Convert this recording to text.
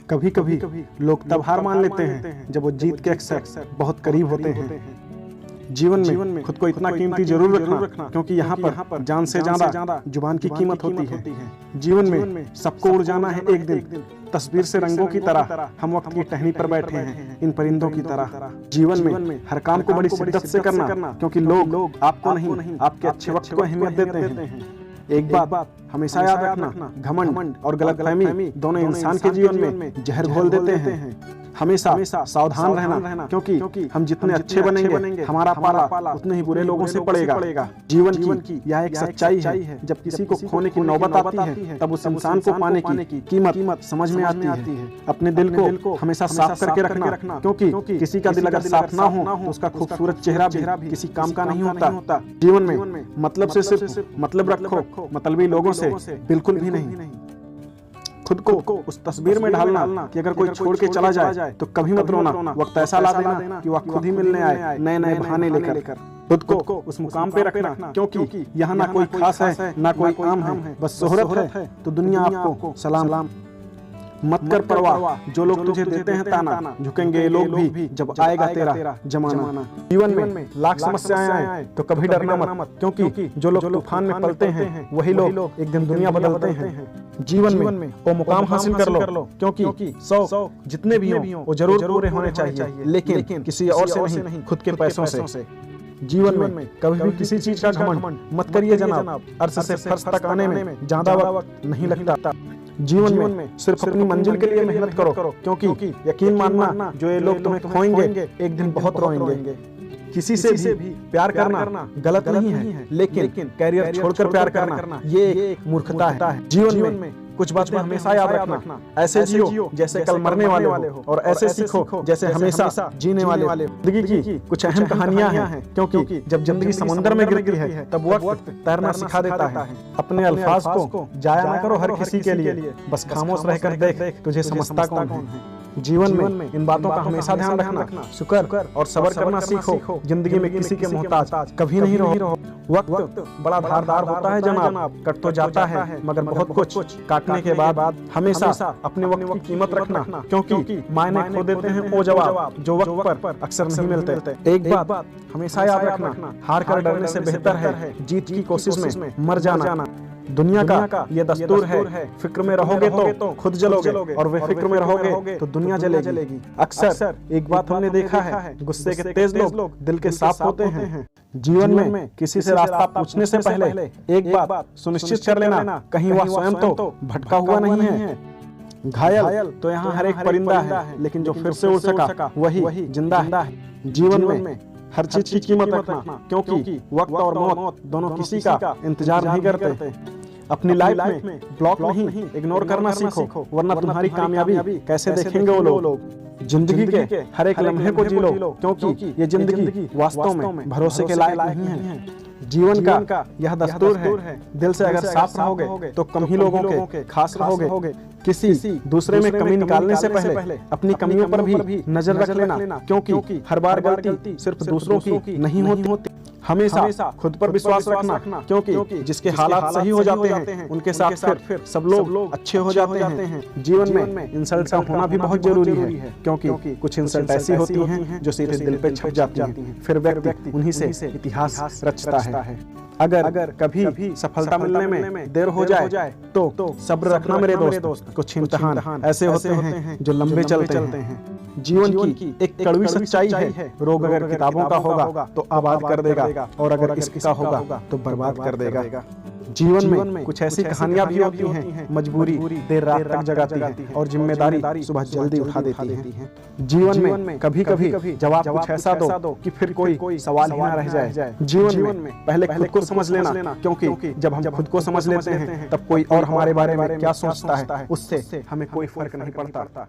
कभी कभी लोग तब हार मान लेते हैं जब वो जीत के अक्सर बहुत करीब होते हैं। जीवन में खुद को इतना कीमती जरूर रखना, क्योंकि यहाँ पर जान से ज्यादा जुबान की कीमत होती है। जीवन में सबको उड़ जाना है एक दिन, तस्वीर से रंगों की तरह हम वक्त की टहनी पर बैठे हैं इन परिंदों की तरह। जीवन में हर काम को बड़ी शिद्दत से करना, क्योंकि लोग आपको नहीं आपके अच्छे वक्त को अहमियत देते हैं। एक बात हमेशा याद रखना, घमंड और गलतफहमी दोनों इंसान के जीवन में जहर घोल देते हैं। हमेशा सावधान रहना, क्योंकि हम जितने अच्छे बनेंगे हमारा पाला उतने ही बुरे लोगों से पड़ेगा। जीवन की यह एक सच्चाई है, जब किसी को खोने की नौबत आती है तब उस इंसान को पाने की कीमत समझ में आती है। अपने दिल को हमेशा साफ करके रखना, क्योंकि किसी का दिल अगर साफ ना हो तो उसका खूबसूरत चेहरा भी किसी काम का नहीं होता। जीवन में मतलब से सिर्फ मतलब रखो, मतलबी लोगों से बिल्कुल भी नहीं। खुद को उस तस्वीर में ढालना कि अगर कोई छोड़ के चला जाए तो कभी मत रोना। वक्त ऐसा ला देना कि वह खुद ही मिलने आए नए नए बहाने लेकर। खुद को उस मुकाम पे रखना, क्योंकि यहाँ ना कोई खास है ना कोई आम है, बस शोहरत है तो दुनिया आपको सलाम। मत कर परवाह जो लोग तुझे देते हैं ताना, झुकेंगे ये लोग भी जब आएगा तेरा जमाना। जीवन में लाख समस्याएं आए तो कभी डरना मत, क्योंकि जो लोग तूफान में पलते हैं वही लोग एक दिन दुनिया बदलते हैं। जीवन में वो मुकाम हासिल कर लो, क्योंकि 100 जितने भी हों वो जरूर पूरे होने चाहिए, लेकिन किसी और से नहीं, खुद के पैसों से। जीवन में कभी भी किसी चीज का घमंड मत करिए जनाब, अर्श से फर्श तक आने में ज्यादा वक्त नहीं लगता। जीवन में सिर्फ अपनी मंजिल के लिए मेहनत करो, क्योंकि यकीन मानना जो ये लोग तुम्हें खोएंगे एक दिन बहुत रोएंगे। किसी से भी प्यार करना गलत नहीं है, लेकिन कैरियर छोड़कर प्यार करना ये एक मूर्खता है। जीवन में कुछ बातें हमेशा याद रखना, ऐसे जियो जैसे कल मरने वाले हो, और ऐसे सीखो जैसे हमेशा जीने वाले। जिंदगी की कुछ अहम कहानियां हैं, क्योंकि जब जिंदगी समुंदर में गिरती है तब वक्त तैरना सिखा देता है। अपने अल्फाज को जाया न करो हर किसी के लिए, बस खामोश रहकर देख तुझे समझता कौन है। जीवन में इन बातों का हमेशा ध्यान रखना, शुक्र और सब्र करना सीखो। जिंदगी में किसी के मोहताज कभी नहीं रहो। वक्त बड़ा धारदार होता है जनाब, कट तो जाता है मगर बहुत कुछ काटने के बाद हमेशा अपने वक्त की कीमत रखना, क्योंकि मायने खो देते हैं वो जवाब जो वक्त पर अक्सर नहीं मिलते। एक बात हमेशा याद रखना, हार कर डरने से बेहतर है जीत की कोशिश में मर जाना। दुनिया का ये दस्तूर है, फिक्र में रहोगे तो खुद जलोगे, और वे फिक्र में रहोगे तो दुनिया जलेगी। अक्सर एक बात हमने देखा है, गुस्से के तेज लोग दिल के साफ होते हैं। जीवन में किसी से रास्ता पूछने से पहले एक बात सुनिश्चित कर लेना, कहीं वह स्वयं तो भटका हुआ नहीं है। घायल तो यहाँ हर एक परिंदा है, लेकिन जो फिर से उड़ सका वही जिंदा है। जीवन में हर चीज की कीमत रखना, क्योंकि वक्त और मौत दोनों किसी का इंतजार नहीं करते। अपनी लाइफ में ब्लॉक नहीं इग्नोर करना सीखो, वरना तुम्हारी कामयाबी कैसे देखेंगे वो लोग। जिंदगी के हर एक लम्हे को जी लो, क्योंकि ये जिंदगी वास्तव में भरोसे के लायक नहीं है। जीवन का यह दस्तूर है, दिल से अगर साफ रहोगे तो कम ही लोगों के खास रहोगे। किसी दूसरे में कमी निकालने से पहले अपनी कमियों पर भी नजर रख लेना, क्योंकि हर बार गलती सिर्फ दूसरों की नहीं होती। हमेशा खुद पर विश्वास रखना, क्योंकि जिसके हालात सही हो जाते हैं उनके साथ फिर सब लोग अच्छे हो जाते हैं। जीवन में इंसल्ट का होना भी बहुत जरूरी है, क्योंकि कुछ इंसल्ट ऐसी होती हैं जो सीधे दिल पे छप जाती हैं, फिर व्यक्ति उन्हीं से इतिहास रचता है। अगर कभी सफलता मिलने में देर हो जाए तो सब्र रखना मेरे दोस्त, कुछ इम्तिहान ऐसे होते हैं जो लंबे चलते हैं। जीवन की एक कड़वी सच्चाई है, रोग अगर किताबों का होगा तो आबाद कर देगा, और अगर इश्क का होगा तो बर्बाद कर देगा। जीवन में कुछ ऐसी कहानियां भी होती हैं, मजबूरी देर रात तक जगाती है, और जिम्मेदारी सुबह जल्दी उठा देती है। जीवन में कभी जवाब कुछ ऐसा दो कि फिर कोई सवाल ही ना रह जाए। जीवन में पहले खुद को समझ लेना, क्योंकि जब हम खुद को समझ लेते हैं तब कोई और हमारे बारे में क्या सोचता है उससे हमें कोई फर्क नहीं पड़ता।